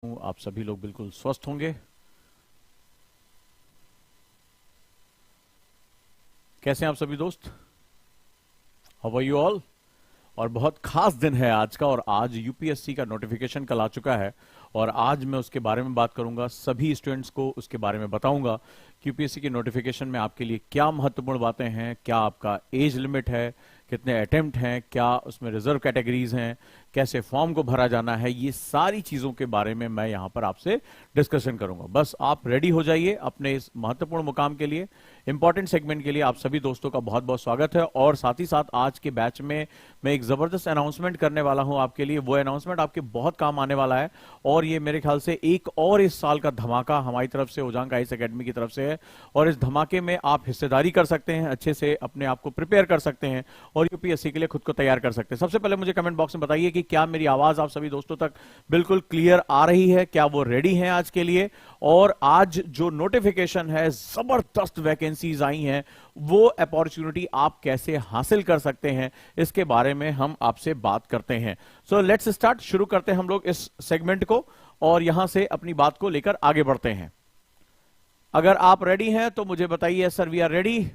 आप सभी लोग बिल्कुल स्वस्थ होंगे। कैसे हैं आप सभी दोस्त? How are you all? और बहुत खास दिन है आज का, और आज यूपीएससी का नोटिफिकेशन कल आ चुका है और आज मैं उसके बारे में बात करूंगा। सभी स्टूडेंट्स को उसके बारे में बताऊंगा कि यूपीएससी के नोटिफिकेशन में आपके लिए क्या महत्वपूर्ण बातें हैं, क्या आपका एज लिमिट है, कितने अटेम्प्ट हैं, क्या उसमें रिजर्व कैटेगरीज हैं, कैसे फॉर्म को भरा जाना है, ये सारी चीजों के बारे में मैं यहां पर आपसे डिस्कशन करूंगा। बस आप रेडी हो जाइए अपने इस महत्वपूर्ण मुकाम के लिए, इंपॉर्टेंट सेगमेंट के लिए। आप सभी दोस्तों का बहुत बहुत स्वागत है। और साथ ही साथ आज के बैच में मैं एक जबरदस्त अनाउंसमेंट करने वाला हूं आपके लिए। वो अनाउंसमेंट आपके बहुत काम आने वाला है और ये मेरे ख्याल से एक और इस साल का धमाका हमारी तरफ से, उजांग आईएएस एकेडमी की तरफ से है। और इस धमाके में आप हिस्सेदारी कर सकते हैं, अच्छे से अपने आप को प्रिपेयर कर सकते हैं और यूपीएससी के लिए खुद को तैयार कर सकते हैं। सबसे पहले मुझे कमेंट बॉक्स में बताइए कि क्या मेरी आवाज आप सभी दोस्तों तक बिल्कुल क्लियर आ रही है, क्या वो रेडी हैं आज के लिए। और आज जो नोटिफिकेशन है, जबरदस्त वैकेंसीज आई हैं, वो अपॉर्चुनिटी आप कैसे हासिल कर सकते हैं, इसके बारे में हम आपसे बात करते हैं। सो लेट्स स्टार्ट, शुरू करते हैं हम लोग इस सेगमेंट को और यहां से अपनी बात को लेकर आगे बढ़ते हैं। अगर आप रेडी हैं तो मुझे बताइए sir we are ready.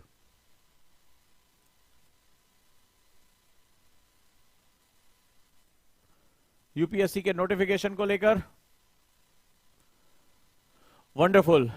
UPSC के नोटिफिकेशन को लेकर वंडरफुल।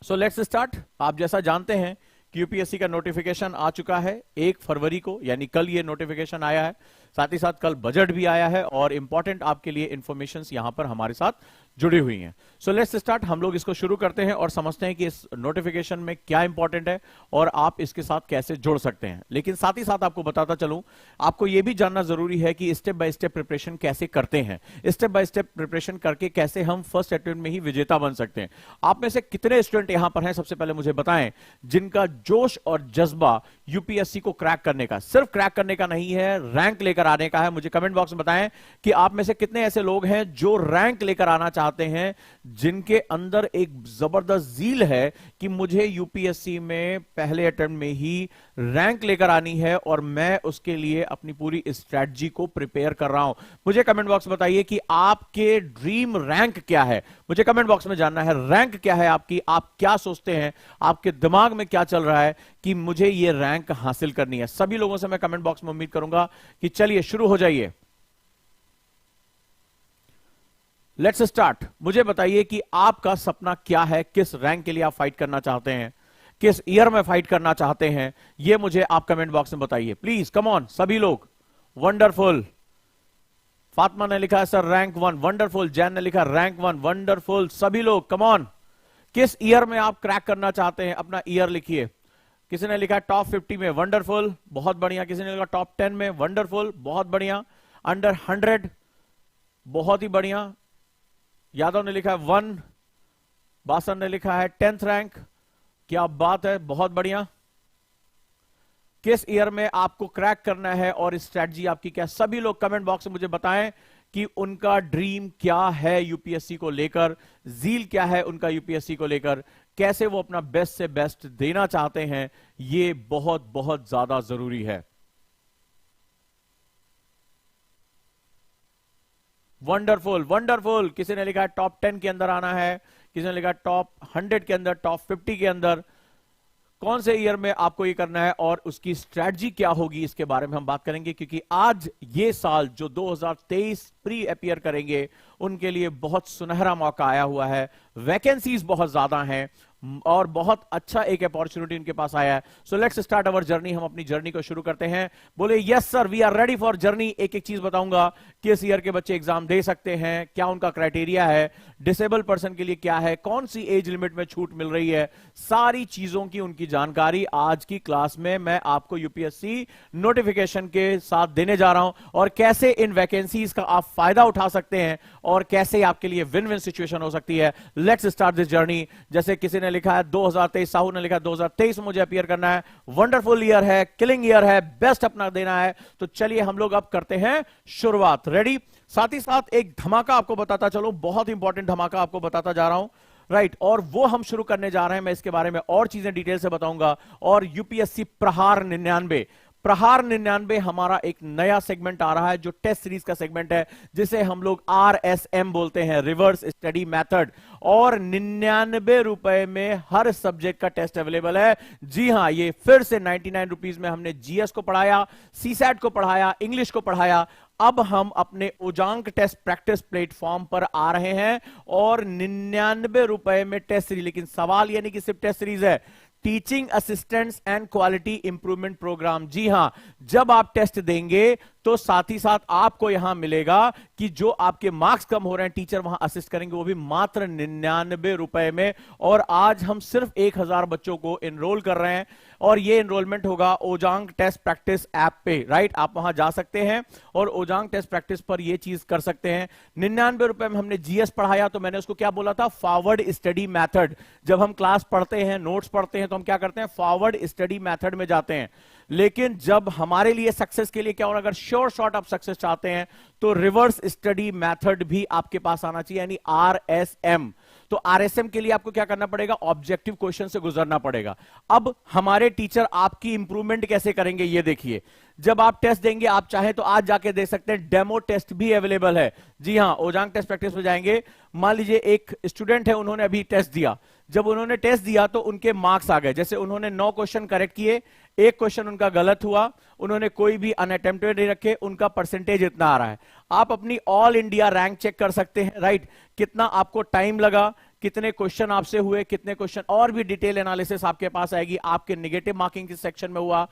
So let's start. आप जैसा जानते हैं कि यूपीएससी का नोटिफिकेशन आ चुका है 1 फरवरी को, यानी कल ये नोटिफिकेशन आया है। साथ ही साथ कल बजट भी आया है और इंपॉर्टेंट आपके लिए इंफॉर्मेशन यहां पर हमारे साथ जुड़ी हुई हैं। सो लेट्स स्टार्ट। हम लोग इसको शुरू करते हैं और समझते हैं कि इस नोटिफिकेशन में क्या इंपॉर्टेंट है और आप इसके साथ कैसे जुड़ सकते हैं। लेकिन साथ ही साथ आपको बताता चलूं, आपको यह भी जानना जरूरी है कि स्टेप बाय स्टेप प्रिपरेशन कैसे करते हैं, स्टेप बाय स्टेप प्रिपरेशन करके कैसे हम फर्स्ट अटेम्प्ट में ही विजेता बन सकते हैं। आप में से कितने स्टूडेंट यहां पर हैं, सबसे पहले मुझे बताएं, जिनका जोश और जज्बा यूपीएससी को क्रैक करने का, सिर्फ क्रैक करने का नहीं है, रैंक लेकर आने का है। मुझे कमेंट बॉक्स में बताएं कि आप में से कितने ऐसे लोग हैं जो रैंक लेकर आना चाहते हैं, जिनके अंदर एक जबरदस्त जील है कि मुझे यूपीएससी में पहले अटेम्प्ट में ही रैंक लेकर आनी है और मैं उसके लिए अपनी पूरी स्ट्रेटजी को प्रिपेयर कर रहा हूं। मुझे कमेंट बॉक्स में बताइए कि आपके ड्रीम रैंक क्या है। मुझे कमेंट बॉक्स में जानना है रैंक क्या है आपकी, आप क्या सोचते हैं, आपके दिमाग में क्या चल रहा है कि मुझे ये रैंक हासिल करनी है। सभी लोगों से मैं कमेंट बॉक्स में उम्मीद करूंगा कि चलिए शुरू हो जाइए। Let's start. मुझे बताइए कि आपका सपना क्या है, किस रैंक के लिए आप फाइट करना चाहते हैं, किस ईयर में फाइट करना चाहते हैं, यह मुझे आप कमेंट बॉक्स में बताइए प्लीज। कम ऑन सभी लोग। वंडरफुल। फातिमा ने लिखा है सर रैंक 1, वंडरफुल। जैन ने लिखा रैंक 1, वंडरफुल। सभी लोग कम ऑन। किस ईयर में आप क्रैक करना चाहते हैं, अपना ईयर लिखिए। किसी ने लिखा टॉप 50 में, वंडरफुल, बहुत बढ़िया। किसी ने लिखा टॉप 10 में, वंडरफुल, बहुत बढ़िया। अंडर 100, बहुत ही बढ़िया। यादव ने लिखा है 1, बासन ने लिखा है 10th रैंक, क्या बात है, बहुत बढ़िया। किस ईयर में आपको क्रैक करना है और स्ट्रैटेजी आपकी क्या? सभी लोग कमेंट बॉक्स में मुझे बताएं कि उनका ड्रीम क्या है यूपीएससी को लेकर, जील क्या है उनका यूपीएससी को लेकर, कैसे वो अपना बेस्ट से बेस्ट देना चाहते हैं। ये बहुत बहुत ज्यादा जरूरी है। Wonderful wonderful. किसी ने लिखा टॉप 10 के अंदर आना है, किसी ने लिखा टॉप 100 के अंदर, टॉप 50 के अंदर। कौन से ईयर में आपको ये करना है और उसकी स्ट्रैटेजी क्या होगी, इसके बारे में हम बात करेंगे। क्योंकि आज ये साल जो 2023 प्री अपीयर करेंगे उनके लिए बहुत सुनहरा मौका आया हुआ है। वैकेंसीज बहुत ज्यादा हैं और बहुत अच्छा एक अपॉर्चुनिटी उनके पास आया है। So let's start our journey. हम अपनी जर्नी को शुरू करते हैं। बोले yes sir we are ready for journey. एक एक चीज बताऊंगा, किस ईयर के बच्चे एग्जाम दे सकते हैं, क्या उनका क्राइटेरिया है, डिसेबल पर्सन के लिए क्या है, कौन सी एज लिमिट में छूट मिल रही है, सारी चीजों की उनकी जानकारी आज की क्लास में मैं आपको यूपीएससी नोटिफिकेशन के साथ देने जा रहा हूं और कैसे इन वैकेंसीज का आप फायदा उठा सकते हैं और कैसे आपके लिए विन विन सिचुएशन हो सकती है। Let's start this journey. जैसे किसी ने लिखा है 2023, साहू ने लिखा 2023 में मुझे अपीयर करना है, वंडरफुल ईयर है, किलिंग ईयर है, बेस्ट अपना देना है। तो चलिए हम लोग अब करते हैं शुरुआत। रेडी? साथ ही साथ एक धमाका आपको बताता चलो, बहुत इंपॉर्टेंट धमाका आपको बताता जा रहा हूं, राइट। और वो हम शुरू करने जा रहे हैं, मैं इसके बारे में और चीजें डिटेल से बताऊंगा। और यूपीएससी प्रहार 99 प्रहार 99 हमारा एक नया सेगमेंट आ रहा है जो टेस्ट सीरीज का सेगमेंट है, जिसे हम लोग RSM बोलते हैं, रिवर्स स्टडी मेथड। और 99 रुपए में हर सब्जेक्ट का टेस्ट अवेलेबल है। जी हां, ये फिर से 99 रुपीज में हमने जीएस को पढ़ाया, सीसैट को पढ़ाया, इंग्लिश को पढ़ाया। अब हम अपने ओजांक टेस्ट प्रैक्टिस प्लेटफॉर्म पर आ रहे हैं और 99 रुपए में टेस्ट सीरीज। लेकिन सवाल यानी कि सिर्फ टेस्ट सीरीज है, teaching assistants and quality improvement programme. जी हां, जब आप टेस्ट देंगे तो साथ ही साथ आपको यहां मिलेगा कि जो आपके मार्क्स कम हो रहे हैं टीचर वहां असिस्ट करेंगे, वो भी मात्र 99 रुपए में। और आज हम सिर्फ 1000 बच्चों को एनरोल कर रहे हैं और ये एनरोलमेंट होगा ओजांक टेस्ट प्रैक्टिस ऐप पे। राइट, आप वहां जा सकते हैं और ओजांक टेस्ट प्रैक्टिस पर ये चीज कर सकते हैं। 99 रुपए में हमने जीएस पढ़ाया, तो मैंने उसको क्या बोला था, फॉरवर्ड स्टडी मेथड। जब हम क्लास पढ़ते हैं, नोट्स पढ़ते हैं, तो हम क्या करते हैं, फॉरवर्ड स्टडी मेथड में जाते हैं। लेकिन जब हमारे लिए सक्सेस के लिए क्या होगा, अगर श्योर शॉट आप सक्सेस चाहते हैं तो रिवर्स स्टडी मेथड भी आपके पास आना चाहिए, यानी आरएसएम। तो आरएसएम के लिए आपको क्या करना पड़ेगा, ऑब्जेक्टिव क्वेश्चन से गुजरना पड़ेगा। अब हमारे टीचर आपकी इंप्रूवमेंट कैसे करेंगे ये देखिए। जब आप टेस्ट देंगे, आप चाहे तो आज जाके दे सकते हैं, डेमो टेस्ट भी अवेलेबल है। जी हां, ओजांक टेस्ट प्रैक्टिस में जाएंगे। मान लीजिए एक स्टूडेंट है, उन्होंने अभी टेस्ट दिया। जब उन्होंने टेस्ट दिया तो उनके मार्क्स आ गए, जैसे उन्होंने 9 क्वेश्चन करेक्ट किए, एक क्वेश्चन उनका गलत हुआ, उन्होंने कोई भी अनअटेम्प्टेड नहीं रखे, उनका परसेंटेज इतना आ रहा है। आप अपनी ऑल इंडिया रैंक चेक कर सकते हैं। राइट, कितना आपको टाइम लगा, कितने क्वेश्चन आपसे हुए, कितने क्वेश्चन, और भी डिटेल एनालिसिस आपके पास आएगी। आपके नेगेटिव मार्किंग किस सेक्शन में हुआ,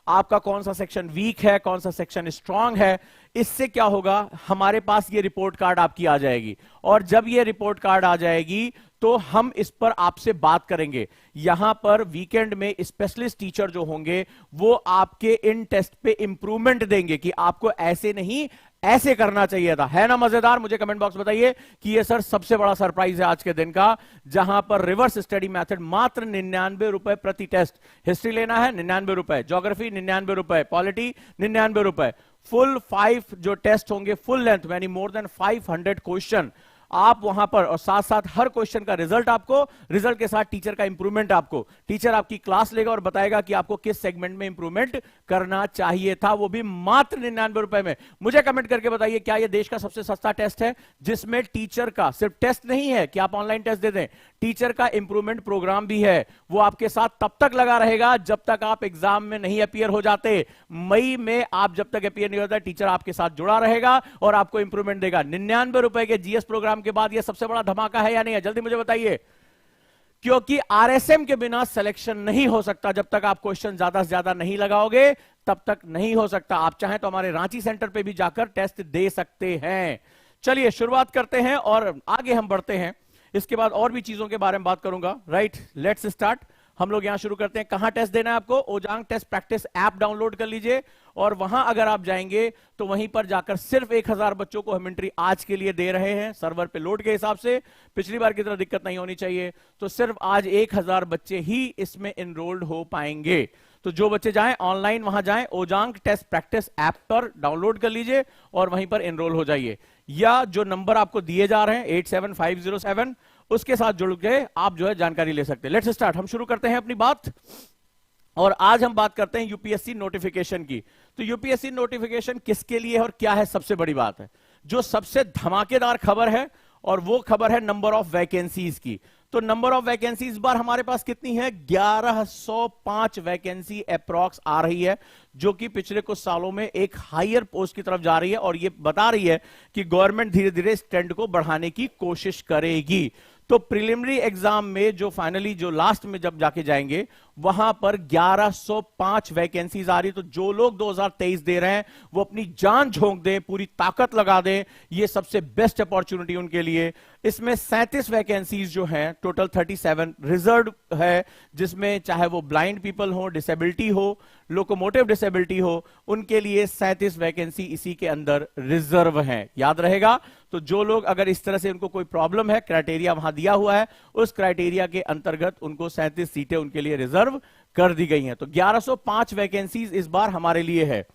आपका कौन सा सेक्शन वीक है, कौन सा सेक्शन स्ट्रांग है। इससे क्या होगा, हमारे पास ये रिपोर्ट कार्ड आपकी आ जाएगी। और जब ये रिपोर्ट कार्ड आ जाएगी तो हम इस पर आपसे बात करेंगे। यहां पर वीकेंड में स्पेशलिस्ट टीचर जो होंगे वो आपके इन टेस्ट पे इंप्रूवमेंट देंगे कि आपको ऐसे नहीं ऐसे करना चाहिए था। है ना मजेदार? मुझे कमेंट बॉक्स बताइए कि ये सर सबसे बड़ा सरप्राइज है आज के दिन का, जहां पर रिवर्स स्टडी मेथड मात्र 99 रुपए प्रति टेस्ट। हिस्ट्री लेना है 99 रुपए, ज्योग्राफी 99 रुपए, पॉलिटी 99 रुपए। फुल 5 जो टेस्ट होंगे फुल लेंथ यानी मोर देन 500 क्वेश्चन आप वहां पर, और साथ साथ हर क्वेश्चन का रिजल्ट आपको, रिजल्ट के साथ टीचर का इंप्रूवमेंट आपको। टीचर आपकी क्लास लेगा और बताएगा कि आपको किस सेगमेंट में इंप्रूवमेंट करना चाहिए था, वो भी मात्र 99 रुपए में। मुझे कमेंट करके बताइए, क्या यह देश का सबसे सस्ता टेस्ट है जिसमें टीचर का सिर्फ टेस्ट नहीं है कि आप ऑनलाइन टेस्ट दे दें, टीचर का इंप्रूवमेंट प्रोग्राम भी है। वो आपके साथ तब तक लगा रहेगा जब तक आप एग्जाम में नहीं अपीयर हो जाते। मई में आप जब तक अपीयर नहीं होता, टीचर आपके साथ जुड़ा रहेगा और आपको इंप्रूवमेंट देगा। 99 रुपए के जीएस प्रोग्राम के बाद यह सबसे बड़ा धमाका है या नहीं है, जल्दी मुझे बताइए। क्योंकि आरएसएम के बिना सिलेक्शन नहीं हो सकता। जब तक आप क्वेश्चन ज्यादा से ज्यादा नहीं लगाओगे तब तक नहीं हो सकता। आप चाहें तो हमारे रांची सेंटर पे भी जाकर टेस्ट दे सकते हैं। चलिए शुरुआत करते हैं और आगे हम बढ़ते हैं। इसके बाद और भी चीजों के बारे में बात करूंगा। Right, let's start. हम लोग यहां शुरू करते हैं। कहां टेस्ट देना है आपको, Ojaank test practice app download कर लीजिए और वहां अगर आप जाएंगे तो वहीं पर जाकर सिर्फ 1000 बच्चों को हम एंट्री आज के लिए दे रहे हैं सर्वर पे लोड के हिसाब से। पिछली बार की तरह दिक्कत नहीं होनी चाहिए, तो सिर्फ आज 1000 बच्चे ही इसमें एनरोल्ड हो पाएंगे। तो जो बच्चे जाएं ऑनलाइन वहां जाएं, ओजांक टेस्ट प्रैक्टिस ऐप पर डाउनलोड कर लीजिए और वहीं पर एनरोल हो जाइए। या जो नंबर आपको दिए जा रहे हैं 87507, उसके साथ जुड़ के आप जो है जानकारी ले सकते हैं। लेट्स स्टार्ट, हम शुरू करते हैं अपनी बात। और आज हम बात करते हैं यूपीएससी नोटिफिकेशन की। तो यूपीएससी नोटिफिकेशन किसके लिए है और क्या है, सबसे बड़ी बात है। जो सबसे धमाकेदार खबर है और वो खबर है नंबर ऑफ वैकेंसीज की। तो नंबर ऑफ वैकेंसी इस बार हमारे पास कितनी है, 1105 वैकेंसी अप्रॉक्स आ रही है, जो कि पिछले कुछ सालों में एक हायर पोस्ट की तरफ जा रही है। और ये बता रही है कि गवर्नमेंट धीरे धीरे इस ट्रेंड को बढ़ाने की कोशिश करेगी। तो प्रिलिमिनरी एग्जाम में जो फाइनली जो लास्ट में जब जाके जाएंगे वहां पर 1105 वैकेंसीज आ रही। तो जो लोग 2023 दे रहे हैं वो अपनी जान झोंक दें, पूरी ताकत लगा दें, ये सबसे बेस्ट अपॉर्चुनिटी उनके लिए। इसमें 37 वैकेंसीज जो हैं, टोटल 37 रिजर्व है, जिसमें चाहे वो ब्लाइंड पीपल हो, डिसेबिलिटी हो, लोकोमोटिव डिसेबिलिटी हो, उनके लिए 37 वैकेंसी इसी के अंदर रिजर्व हैं। याद रहेगा। तो जो लोग अगर इस तरह से उनको कोई प्रॉब्लम है, क्राइटेरिया वहां दिया हुआ है, उस क्राइटेरिया के अंतर्गत उनको 37 सीटें उनके लिए रिजर्व कर दी गई हैं। तो 1105 वैकेंसीज इस बार हमारे लिए है।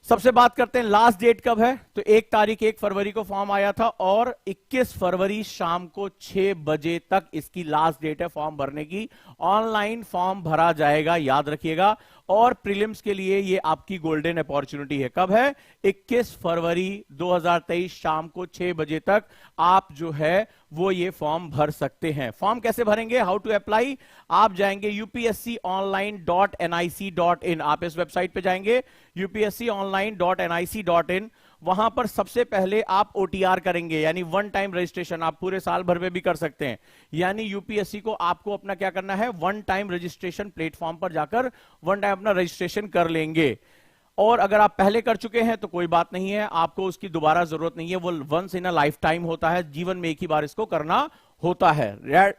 सबसे बात करते हैं लास्ट डेट कब है। तो 1 फरवरी को फॉर्म आया था और 21 फरवरी शाम को 6 बजे तक इसकी लास्ट डेट है फॉर्म भरने की। ऑनलाइन फॉर्म भरा जाएगा, याद रखिएगा। और प्रीलिम्स के लिए ये आपकी गोल्डन अपॉर्चुनिटी है। कब है? 21 फरवरी 2023 शाम को 6 बजे तक आप जो है वो ये फॉर्म भर सकते हैं। फॉर्म कैसे भरेंगे? How to apply? आप जाएंगे upsconline.nic.in। आप इस वेबसाइट पे जाएंगे upsconline.nic.in। वहां पर सबसे पहले आप ओटीआर करेंगे, यानी वन टाइम रजिस्ट्रेशन। आप पूरे साल भर में भी कर सकते हैं। यानी यूपीएससी को आपको अपना क्या करना है, वन टाइम रजिस्ट्रेशन प्लेटफॉर्म पर जाकर वन टाइम अपना रजिस्ट्रेशन कर लेंगे। और अगर आप पहले कर चुके हैं तो कोई बात नहीं है, आपको उसकी दोबारा जरूरत नहीं है। वो once in a lifetime होता है, जीवन में एक ही बार इसको करना होता है।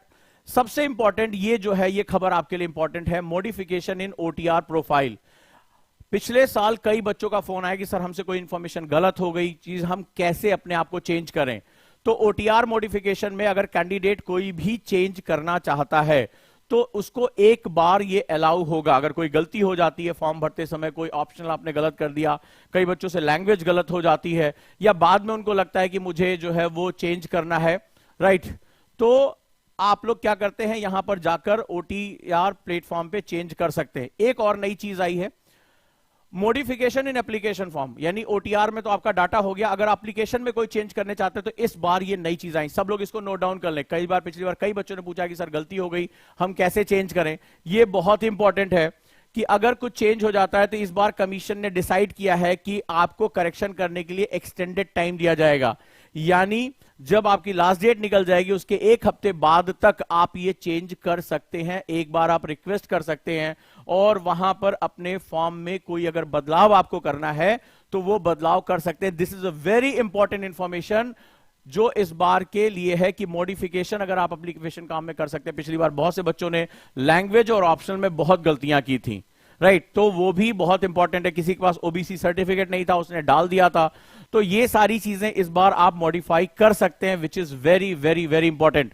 सबसे इंपॉर्टेंट ये जो है, ये खबर आपके लिए इंपॉर्टेंट है, मॉडिफिकेशन इन ओटीआर प्रोफाइल। पिछले साल कई बच्चों का फोन आया कि सर हमसे कोई इंफॉर्मेशन गलत हो गई, चीज हम कैसे अपने आप को चेंज करें। तो ओटीआर मॉडिफिकेशन में अगर कैंडिडेट कोई भी चेंज करना चाहता है तो उसको एक बार ये अलाउ होगा। अगर कोई गलती हो जाती है फॉर्म भरते समय, कोई ऑप्शनल आपने गलत कर दिया, कई बच्चों से लैंग्वेज गलत हो जाती है, या बाद में उनको लगता है कि मुझे जो है वो चेंज करना है, राइट, तो आप लोग क्या करते हैं, यहां पर जाकर ओटीआर प्लेटफॉर्म पे चेंज कर सकते हैं। एक और नई चीज आई है, मॉडिफिकेशन इन एप्लीकेशन फॉर्म। यानी ओटीआर में तो आपका डाटा हो गया, अगर एप्लीकेशन में कोई चेंज करने चाहते हैं तो इस बार ये नई चीज आई। सब लोग इसको नोट डाउन कर लें। कई बार पिछली बार कई बच्चों ने पूछा कि सर गलती हो गई, हम कैसे चेंज करें। ये बहुत इंपॉर्टेंट है कि अगर कुछ चेंज हो जाता है तो इस बार कमीशन ने डिसाइड किया है कि आपको करेक्शन करने के लिए एक्सटेंडेड टाइम दिया जाएगा। यानी जब आपकी लास्ट डेट निकल जाएगी उसके एक हफ्ते बाद तक आप ये चेंज कर सकते हैं। एक बार आप रिक्वेस्ट कर सकते हैं और वहां पर अपने फॉर्म में कोई अगर बदलाव आपको करना है तो वो बदलाव कर सकते हैं। This is a very important information जो इस बार के लिए है कि मॉडिफिकेशन अगर आप एप्लीकेशन काम में कर सकते हैं। पिछली बार बहुत से बच्चों ने लैंग्वेज और ऑप्शनल में बहुत गलतियां की थी, राइट, तो वो भी बहुत इंपॉर्टेंट है। किसी के पास ओबीसी सर्टिफिकेट नहीं था, उसने डाल दिया था, तो ये सारी चीजें इस बार आप मॉडिफाई कर सकते हैं, which is very very very important.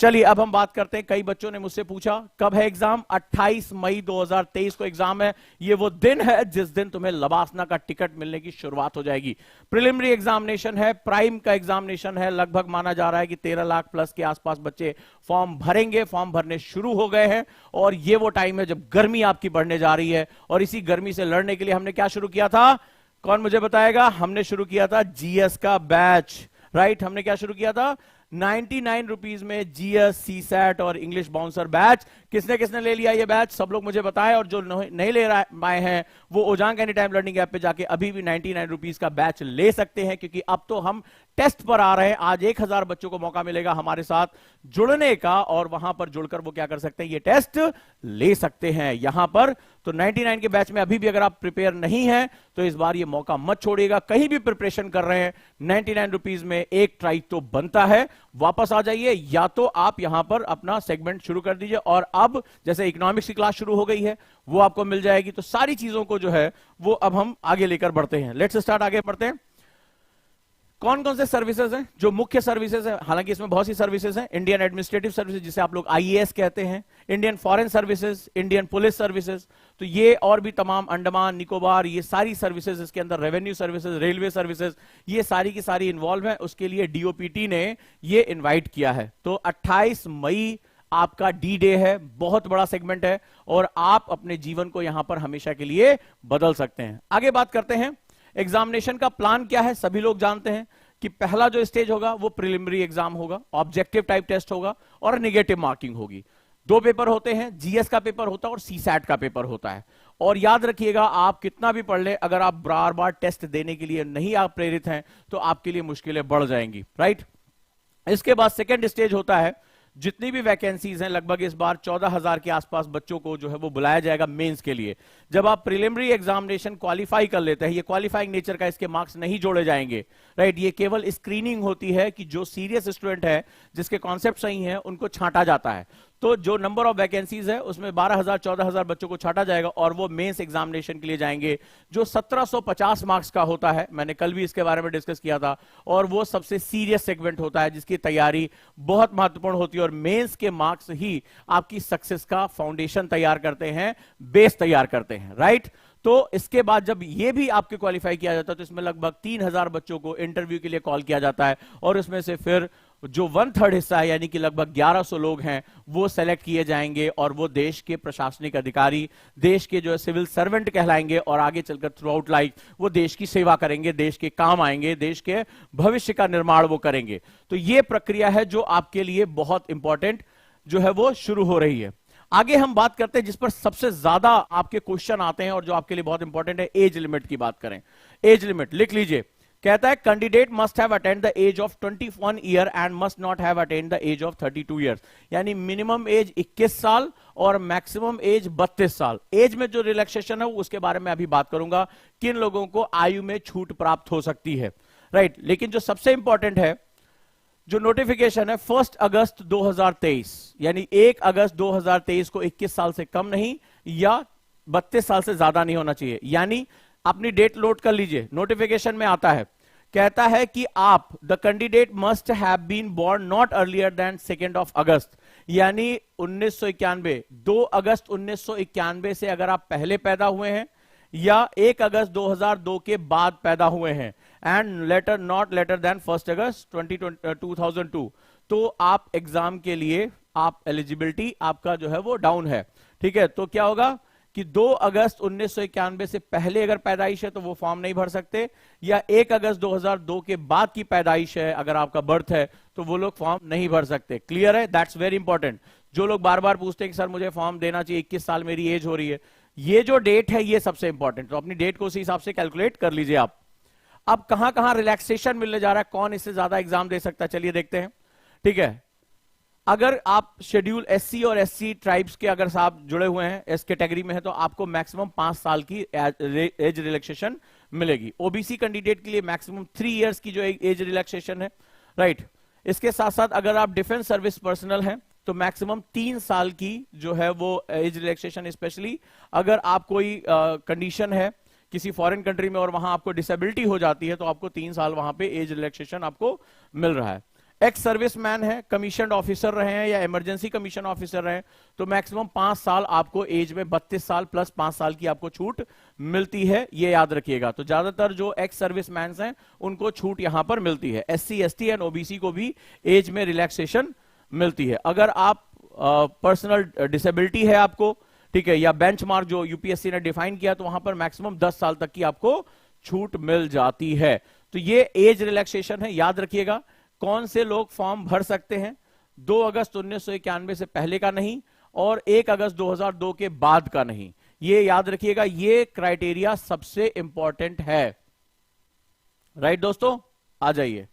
चलिए अब हम बात करते हैं, कई बच्चों ने मुझसे पूछा कब है एग्जाम। 28 मई 2023 को एग्जाम है। ये वो दिन है जिस दिन तुम्हें लबासना का टिकट मिलने की शुरुआत हो जाएगी। प्रिलिमिनरी एग्जामिनेशन है, प्राइम का एग्जामिनेशन है। लगभग माना जा रहा है कि 13 लाख प्लस के आसपास बच्चे फॉर्म भरेंगे। फॉर्म भरने शुरू हो गए हैं और ये वो टाइम है जब गर्मी आपकी बढ़ने जा रही है। और इसी गर्मी से लड़ने के लिए हमने क्या शुरू किया था, कौन मुझे बताएगा? हमने शुरू किया था जीएस का बैच, राइट। हमने क्या शुरू किया था? 99 रुपीज में जीएस, सीसैट और इंग्लिश बाउंसर बैच। किसने किसने ले लिया ये बैच? सब लोग मुझे बताएं। और जो नहीं ले पाए हैं वो ओजांग एनी टाइम लर्निंग ऐप पे जाके अभी भी 99 रुपीज का बैच ले सकते हैं, क्योंकि अब तो हम टेस्ट पर आ रहे हैं। आज 1000 बच्चों को मौका मिलेगा हमारे साथ जुड़ने का और वहां पर जुड़कर वो क्या कर सकते हैं, ये टेस्ट ले सकते हैं यहां पर। तो 99 के बैच में अभी भी अगर आप प्रिपेयर नहीं हैं तो इस बार ये मौका मत छोड़िएगा। कहीं भी प्रिपरेशन कर रहे हैं 99 रुपीज में एक ट्राई तो बनता है। वापस आ जाइए, या तो आप यहां पर अपना सेगमेंट शुरू कर दीजिए और अब जैसे इकोनॉमिक्स की क्लास शुरू हो गई है वो आपको मिल जाएगी। तो सारी चीजों को जो है वो अब हम आगे लेकर बढ़ते हैं। लेट्स स्टार्ट, आगे बढ़ते हैं। कौन कौन से सर्विसेज हैं जो मुख्य सर्विसेज हैं? हालांकि इसमें बहुत सी सर्विसेज हैं। इंडियन एडमिनिस्ट्रेटिव सर्विसेज जिसे आप लोग आईएएस कहते हैं, Indian foreign services, Indian police services, तो ये और भी तमाम अंडमान निकोबार, ये सारी सर्विसेज इसके अंदर, रेवेन्यू सर्विसेज, रेलवे सर्विसेज, ये सारी की सारी इन्वॉल्व हैं। उसके लिए डीओपीटी ने ये इन्वाइट किया है। तो 28 मई आपका डी डे है, बहुत बड़ा सेगमेंट है और आप अपने जीवन को यहां पर हमेशा के लिए बदल सकते हैं। आगे बात करते हैं, एग्जामिनेशन का प्लान क्या है? सभी लोग जानते हैं कि पहला जो स्टेज होगा वो प्रिलिमिनरी एग्जाम होगा, ऑब्जेक्टिव टाइप टेस्ट होगा और नेगेटिव मार्किंग होगी। 2 पेपर होते हैं, जीएस का पेपर होता है और सीसैट का पेपर होता है। और याद रखिएगा, आप कितना भी पढ़ ले, अगर आप बार बार टेस्ट देने के लिए नहीं आप प्रेरित हैं तो आपके लिए मुश्किलें बढ़ जाएंगी, राइट। इसके बाद सेकेंड स्टेज होता है, जितनी भी वैकेंसीज हैं लगभग इस बार 14,000 के आसपास बच्चों को जो है वो बुलाया जाएगा मेंस के लिए। जब आप प्रिलिमिनरी एग्जामिनेशन क्वालिफाई कर लेते हैं, ये क्वालिफाइंग नेचर का, इसके मार्क्स नहीं जोड़े जाएंगे, राइट। ये केवल स्क्रीनिंग होती है कि जो सीरियस स्टूडेंट है, जिसके कॉन्सेप्ट सही है, उनको छांटा जाता है। तो जो नंबर ऑफ वैकेंसीज है उसमें 12,000 14,000 बच्चों को छांटा जाएगा और वो मेंस एग्जामिनेशन के लिए जाएंगे, जो 1750 मार्क्स का होता है। मैंने कल भी इसके बारे में डिस्कस किया था। और वो सबसे सीरियस सेगमेंट होता है जिसकी तैयारी बहुत महत्वपूर्ण होती है। और मेंस के मार्क्स ही आपकी सक्सेस का फाउंडेशन तैयार करते हैं, बेस तैयार करते हैं, राइट। तो इसके बाद जब ये भी आपके क्वालिफाई किया जाता है तो इसमें लगभग 3000 बच्चों को इंटरव्यू के लिए कॉल किया जाता है और उसमें से फिर जो 1/3 हिस्सा है यानी कि लगभग 1100 लोग हैं वो सेलेक्ट किए जाएंगे और वो देश के प्रशासनिक अधिकारी, देश के जो सिविल सर्वेंट कहलाएंगे और आगे चलकर थ्रू आउट लाइफ वो देश की सेवा करेंगे, देश के काम आएंगे, देश के भविष्य का निर्माण वो करेंगे। तो ये प्रक्रिया है जो आपके लिए बहुत इंपॉर्टेंट जो है वो शुरू हो रही है। आगे हम बात करते हैं जिस पर सबसे ज्यादा आपके क्वेश्चन आते हैं और जो आपके लिए बहुत इंपॉर्टेंट है, एज लिमिट की बात करें। एज लिमिट लिख लीजिए, कहता है candidate must have attend the age of 21 year and must not have attend the age of 32 years, यानी मिनिमम एज 21 साल और मैक्सिमम एज 32 साल। एज में जो रिलैक्सेशन है उसके बारे में अभी बात करूंगा, किन लोगों को आयु में छूट प्राप्त हो सकती है, राइट। लेकिन जो सबसे इंपॉर्टेंट है, जो नोटिफिकेशन है 1 अगस्त 2023, यानी 1 अगस्त 2023 को 21 साल से कम नहीं या 32 साल से ज्यादा नहीं होना चाहिए। यानी अपनी डेट नोट कर लीजिए, नोटिफिकेशन में आता है, कहता है कि आप the candidate must have been born not earlier than 2 August, यानी 1991, 2 अगस्त 1991 से अगर आप पहले पैदा हुए हैं या 1 अगस्त 2002 के बाद पैदा हुए हैं and later not later than 1 August 2002, तो आप एग्जाम के लिए आप एलिजिबिलिटी आपका जो है वो डाउन है, ठीक है। तो क्या होगा कि 2 अगस्त 1991 से पहले अगर पैदाइश है तो वो फॉर्म नहीं भर सकते, या 1 अगस्त 2002 के बाद की पैदाइश है अगर आपका बर्थ है तो वो लोग फॉर्म नहीं भर सकते। क्लियर है? That's very important. जो लोग बार बार पूछते हैं कि सर मुझे फॉर्म देना चाहिए, 21 साल मेरी एज हो रही है, ये जो डेट है ये सबसे इंपॉर्टेंट, तो अपनी डेट को उसी हिसाब से कैलकुलेट कर लीजिए आप। अब कहां कहां रिलैक्सेशन मिलने जा रहा है, कौन इससे ज्यादा एग्जाम दे सकता है, चलिए देखते हैं, ठीक है। अगर आप शेड्यूल एससी और एससी ट्राइब्स के अगर आप जुड़े हुए हैं, एस कैटेगरी में है, तो आपको मैक्सिमम 5 साल की एज रिलैक्सेशन मिलेगी। ओबीसी कैंडिडेट के लिए मैक्सिमम 3 इयर्स की जो एज रिलैक्सेशन है, राइट। इसके साथ साथ अगर आप डिफेंस सर्विस पर्सनल हैं तो मैक्सिमम 3 साल की जो है वो एज रिलैक्सेशन, स्पेशली अगर आप कोई कंडीशन है किसी फॉरेन कंट्री में और वहां आपको डिसेबिलिटी हो जाती है तो आपको 3 साल वहां पे एज रिलैक्सेशन आपको मिल रहा है। एक्स सर्विस मैन है, कमीशन ऑफिसर रहे हैं या इमरजेंसी कमीशन ऑफिसर रहे हैं तो मैक्सिमम 5 साल आपको एज में 32 साल प्लस 5 साल की आपको छूट मिलती है, ये याद रखिएगा। तो ज्यादातर जो एक्स सर्विस मैन हैं उनको छूट यहां पर मिलती है। एससी एसटी एंड ओबीसी को भी एज में रिलैक्सेशन मिलती है। अगर आप पर्सनल डिसेबिलिटी है आपको, ठीक है, या बेंचमार्क जो यूपीएससी ने डिफाइन किया तो वहां पर मैक्सिमम 10 साल तक की आपको छूट मिल जाती है। तो ये एज रिलैक्सेशन है, याद रखिएगा। कौन से लोग फॉर्म भर सकते हैं? 2 अगस्त 1991 से पहले का नहीं और 1 अगस्त 2002 के बाद का नहीं, ये याद रखिएगा। ये क्राइटेरिया सबसे इंपॉर्टेंट है, राइट दोस्तों। आ जाइए,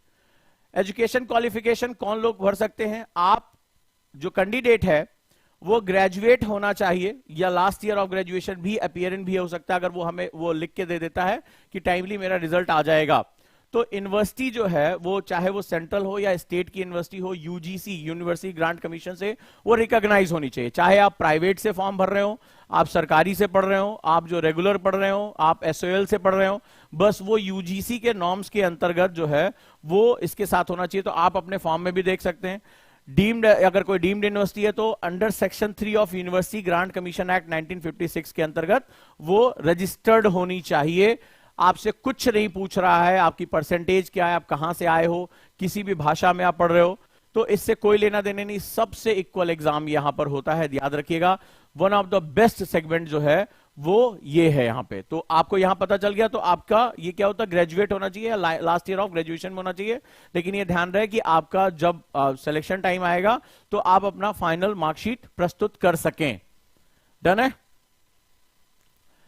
एजुकेशन क्वालिफिकेशन कौन लोग भर सकते हैं? आप जो कैंडिडेट है वो ग्रेजुएट होना चाहिए या लास्ट ईयर ऑफ ग्रेजुएशन भी अपीयरेंस भी हो सकता है, अगर वो हमें वो लिख के दे देता है कि टाइमली मेरा रिजल्ट आ जाएगा। तो यूनिवर्सिटी जो है वो चाहे वो सेंट्रल हो या स्टेट की यूनिवर्सिटी हो, यूजीसी यूनिवर्सिटी ग्रांट कमीशन से वो रिकॉग्नाइज होनी चाहिए। चाहे आप प्राइवेट से फॉर्म भर रहे हो, आप सरकारी से पढ़ रहे हो, आप जो रेगुलर पढ़ रहे हो, आप एसओएल से पढ़ रहे हो, बस वो यूजीसी के नॉर्म्स के अंतर्गत जो है वो इसके साथ होना चाहिए। तो आप अपने फॉर्म में भी देख सकते हैं। डीम्ड, अगर कोई डीम्ड यूनिवर्सिटी है तो under section 3 of university grant commission act 1956 के अंतर्गत वो रजिस्टर्ड होनी चाहिए। आपसे कुछ नहीं पूछ रहा है आपकी परसेंटेज क्या है, आप कहां से आए हो, किसी भी भाषा में आप पढ़ रहे हो, तो इससे कोई लेना देने नहीं। सबसे इक्वल एग्जाम यहां पर होता है, याद रखिएगा। One of the best segment जो है वो ये है यहां पे। तो आपको यहां पता चल गया। तो आपका ये क्या होता है, ग्रेजुएट होना चाहिए, लास्ट ईयर ऑफ ग्रेजुएशन में होना चाहिए। लेकिन ये ध्यान रहे कि आपका जब सिलेक्शन टाइम आएगा तो आप अपना फाइनल मार्कशीट प्रस्तुत कर सकें। डन है?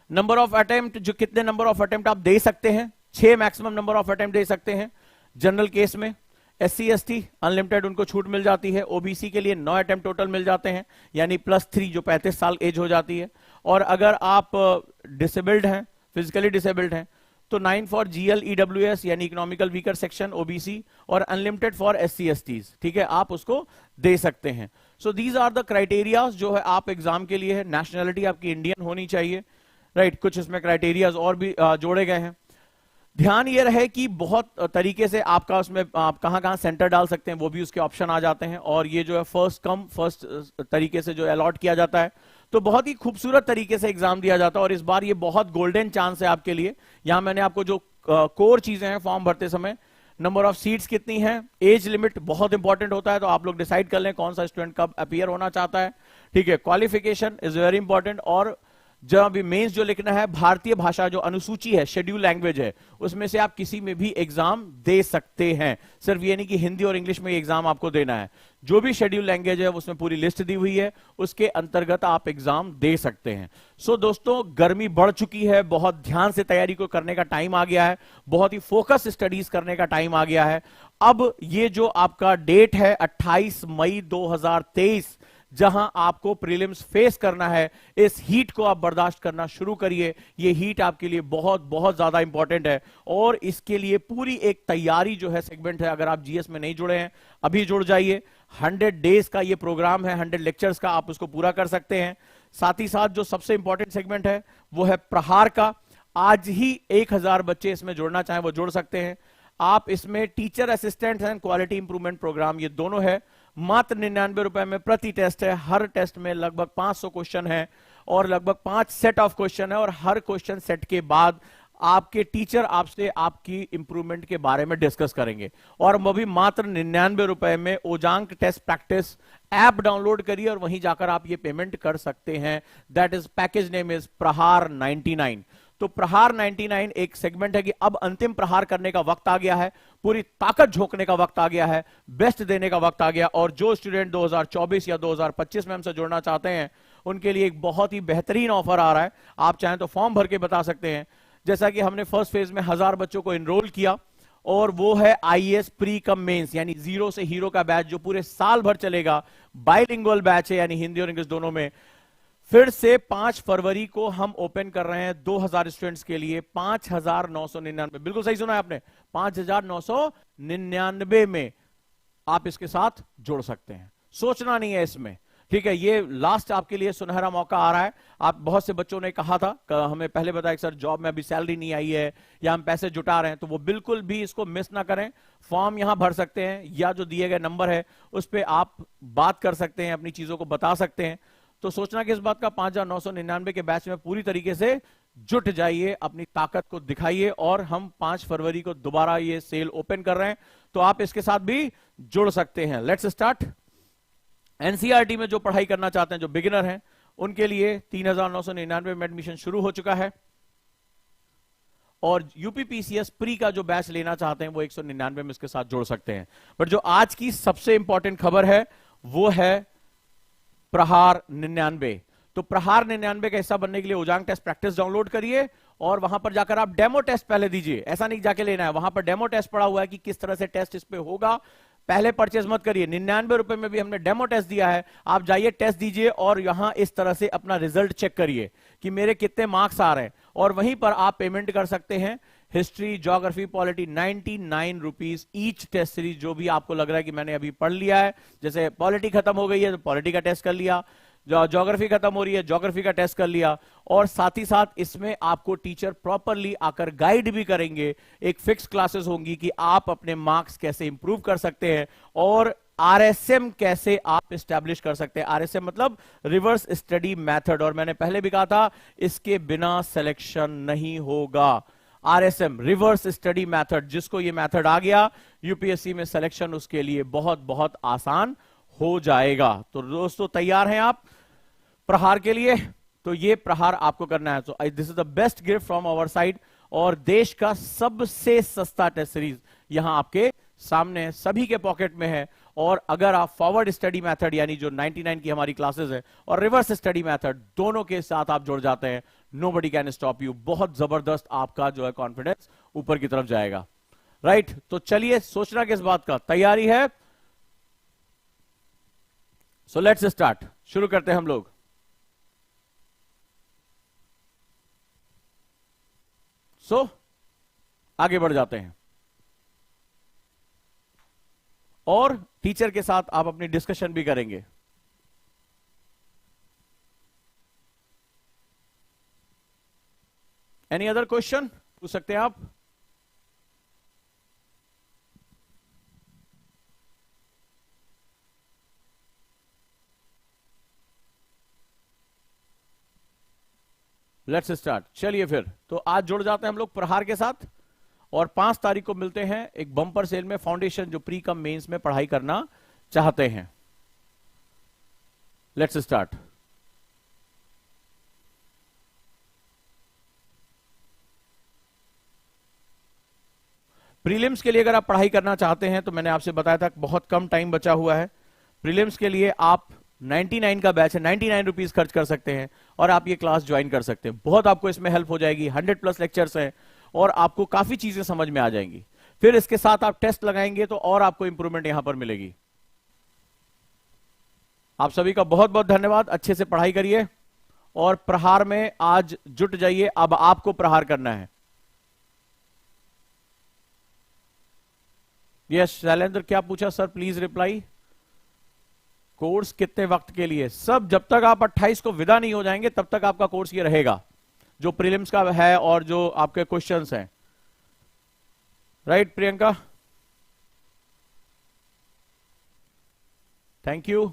नंबर ऑफ अटेम्प्ट, जो कितने नंबर ऑफ अटेम्प्ट आप दे सकते हैं, 6 मैक्सिमम नंबर ऑफ अटेम्प्ट दे सकते हैं जनरल केस में। एससी एसटी अनलिमिटेड उनको छूट मिल जाती है। ओबीसी के लिए 9 अटेम्प्ट टोटल मिल जाते हैं, यानी +3 जो 35 साल एज हो जाती है। और अगर आप डिसेबल्ड हैं, फिजिकली डिसेबल्ड हैं, तो 9 फॉर जीएल ईडब्ल्यूएस यानी इकोनॉमिकल वीकर सेक्शन ओबीसी, और अनलिमिटेड फॉर एससी एसटीज, ठीक है, आप उसको दे सकते हैं। So these are the criterias जो है आप एग्जाम के लिए है। नेशनलिटी आपकी इंडियन होनी चाहिए, राइट। कुछ इसमें क्राइटेरियाज और भी जोड़े गए हैं। ध्यान ये रहे कि बहुत तरीके से आपका उसमें आप कहां सेंटर डाल सकते हैं वो भी उसके ऑप्शन आ जाते हैं। और ये जो है फर्स्ट कम फर्स्ट तरीके से जो अलॉट किया जाता है। तो बहुत ही खूबसूरत तरीके से एग्जाम दिया जाता है और इस बार ये बहुत गोल्डन चांस है आपके लिए। यहां मैंने आपको जो कोर चीजें हैं फॉर्म भरते समय, नंबर ऑफ सीट्स कितनी है, एज लिमिट बहुत इंपॉर्टेंट होता है, तो आप लोग डिसाइड कर लें कौन सा स्टूडेंट कब अपीयर होना चाहता है, ठीक है। क्वालिफिकेशन इज वेरी इंपॉर्टेंट, और जब अभी मेंस जो लिखना है, भारतीय भाषा जो अनुसूची है, शेड्यूल लैंग्वेज है, उसमें से आप किसी में भी एग्जाम दे सकते हैं, सिर्फ ये नहीं कि हिंदी और इंग्लिश में एग्जाम आपको देना है। जो भी शेड्यूल लैंग्वेज है उसमें पूरी लिस्ट दी हुई है, उसके अंतर्गत आप एग्जाम दे सकते हैं। सो दोस्तों, गर्मी बढ़ चुकी है, बहुत ध्यान से तैयारी को करने का टाइम आ गया है, बहुत ही फोकस स्टडीज करने का टाइम आ गया है। अब ये जो आपका डेट है 28 मई 2023, जहां आपको प्रीलिम्स फेस करना है, इस हीट को आप बर्दाश्त करना शुरू करिए। ये हीट आपके लिए बहुत बहुत ज्यादा इंपॉर्टेंट है और इसके लिए पूरी एक तैयारी जो है सेगमेंट है। अगर आप जीएस में नहीं जुड़े हैं, अभी जुड़ जाइए। 100 डेज का ये प्रोग्राम है, 100 लेक्चर्स का, आप उसको पूरा कर सकते हैं। साथ ही साथ जो सबसे इंपॉर्टेंट सेगमेंट है वो है प्रहार का। आज ही 1000 बच्चे इसमें जुड़ना चाहें वो जुड़ सकते हैं। आप इसमें teacher assistant and quality improvement programme, ये दोनों है। मात्र 99 रुपए में प्रति टेस्ट है। हर टेस्ट में लगभग 500 क्वेश्चन है और लगभग 5 सेट ऑफ क्वेश्चन है, और हर क्वेश्चन सेट के बाद आपके टीचर आपसे आपकी इंप्रूवमेंट के बारे में डिस्कस करेंगे, और वो भी मात्र 99 रुपए में। Ojaank test practice app download करिए और वहीं जाकर आप ये पेमेंट कर सकते हैं। That is package name is प्रहार 99। तो प्रहार 99 एक सेगमेंट है कि अब अंतिम प्रहार करने का वक्त आ गया है, पूरी ताकत झोंकने का वक्त आ गया है, बेस्ट देने का वक्त आ गया। और जो स्टूडेंट 2024 या 2025 में हमसे जुड़ना चाहते हैं, उनके लिए एक बहुत ही बेहतरीन ऑफर आ रहा है। आप चाहें तो फॉर्म भर के बता सकते हैं। जैसा कि हमने फर्स्ट फेज में 1000 बच्चों को एनरोल किया, और वो है आईएएस प्री कम मेंस, यानी जीरो से हीरो का बैच जो पूरे साल भर चलेगा। बाइलिंगुअल बैच है, यानी हिंदी और इंग्लिश दोनों में। फिर से 5 फरवरी को हम ओपन कर रहे हैं 2000 स्टूडेंट्स के लिए 5999, बिल्कुल सही सुना है आपने, 5999 में आप इसके साथ जुड़ सकते हैं। सोचना नहीं है इसमें, ठीक है। ये लास्ट आपके लिए सुनहरा मौका आ रहा है। आप बहुत से बच्चों ने कहा था, हमें पहले बताया कि सर जॉब में अभी सैलरी नहीं आई है या हम पैसे जुटा रहे हैं, तो वो बिल्कुल भी इसको मिस ना करें। फॉर्म यहां भर सकते हैं, या जो दिए गए नंबर है उस पर आप बात कर सकते हैं, अपनी चीजों को बता सकते हैं। तो सोचना कि इस बात का 5999 के बैच में पूरी तरीके से जुट जाइए, अपनी ताकत को दिखाइए। और हम 5 फरवरी को दोबारा ये सेल ओपन कर रहे हैं, तो आप इसके साथ भी जुड़ सकते हैं। Let's start. एनसीईआरटी में जो पढ़ाई करना चाहते हैं, जो बिगिनर हैं, उनके लिए 3999 में एडमिशन शुरू हो चुका है। और यूपीपीसीएस प्री का जो बैच लेना चाहते हैं वो 199 में इसके साथ जोड़ सकते हैं। बट जो आज की सबसे इंपॉर्टेंट खबर है वो है प्रहार 99। तो प्रहार 99 का हिस्सा बनने के लिए ओजांग टेस्ट प्रैक्टिस डाउनलोड करिए और वहां पर जाकर आप डेमो टेस्ट पहले दीजिए। ऐसा नहीं जाके लेना है, वहां पर डेमो टेस्ट पड़ा हुआ है कि किस तरह से टेस्ट इस पे होगा। पहले परचेज मत करिए, 99 रुपए में भी हमने डेमो टेस्ट दिया है। आप जाइए, टेस्ट दीजिए और यहां इस तरह से अपना रिजल्ट चेक करिए कि मेरे कितने मार्क्स आ रहे हैं, और वहीं पर आप पेमेंट कर सकते हैं। History, geography, polity 99 rupees each test series. जो भी आपको लग रहा है कि मैंने अभी पढ़ लिया है, जैसे पॉलिटी खत्म हो गई है तो पॉलिटी का टेस्ट कर लिया, ज्योग्राफी खत्म हो रही है ज्योग्राफी का टेस्ट कर लिया, और साथ ही साथ इसमें आपको टीचर प्रॉपरली आकर गाइड भी करेंगे। एक फिक्स क्लासेस होंगी कि आप अपने मार्क्स कैसे इंप्रूव कर सकते हैं और आरएसएम कैसे आप एस्टेब्लिश कर सकते हैं। आरएसएम मतलब रिवर्स स्टडी मेथड, और मैंने पहले भी कहा था इसके बिना सिलेक्शन नहीं होगा। आरएसएम रिवर्स स्टडी मेथड, जिसको ये मेथड आ गया यूपीएससी में सिलेक्शन उसके लिए बहुत बहुत आसान हो जाएगा। तो दोस्तों तैयार हैं आप प्रहार के लिए? तो ये प्रहार आपको करना है। तो this is the best gift from our side, और देश का सबसे सस्ता टेस्ट सीरीज यहां आपके सामने है, सभी के पॉकेट में है। और अगर आप फॉरवर्ड स्टडी मेथड यानी जो 99 की हमारी क्लासेस है और रिवर्स स्टडी मेथड दोनों के साथ आप जुड़ जाते हैं, नोबडी कैन स्टॉप यू। बहुत जबरदस्त आपका जो है कॉन्फिडेंस ऊपर की तरफ जाएगा। राइट, तो चलिए, सोचना किस बात का, तैयारी है? सो लेट्स स्टार्ट, शुरू करते हैं हम लोग। सो आगे बढ़ जाते हैं और टीचर के साथ आप अपनी डिस्कशन भी करेंगे। एनी अदर क्वेश्चन पूछ सकते हैं आप? Let's start. चलिए फिर तो आज जुड़ जाते हैं हम लोग प्रहार के साथ, और 5 तारीख को मिलते हैं एक बम्पर सेल में, फाउंडेशन जो प्री कम मेंस में पढ़ाई करना चाहते हैं। Let's start. प्रीलिम्स के लिए अगर आप पढ़ाई करना चाहते हैं तो मैंने आपसे बताया था बहुत कम टाइम बचा हुआ है। प्रीलिम्स के लिए आप 99 का बैच है, 99 रुपीज खर्च कर सकते हैं और आप ये क्लास ज्वाइन कर सकते हैं। बहुत आपको इसमें हेल्प हो जाएगी, 100+ लेक्चर्स हैं और आपको काफी चीजें समझ में आ जाएंगी। फिर इसके साथ आप टेस्ट लगाएंगे तो और आपको इंप्रूवमेंट यहां पर मिलेगी। आप सभी का बहुत बहुत धन्यवाद। अच्छे से पढ़ाई करिए और प्रहार में आज जुट जाइए। अब आपको प्रहार करना है। यस शैलेंद्र, क्या पूछा सर? Please reply. कोर्स कितने वक्त के लिए? सब जब तक आप 28 को विदा नहीं हो जाएंगे तब तक आपका कोर्स ये रहेगा, जो प्रीलिम्स का है और जो आपके क्वेश्चंस हैं। Right Priyanka, thank you.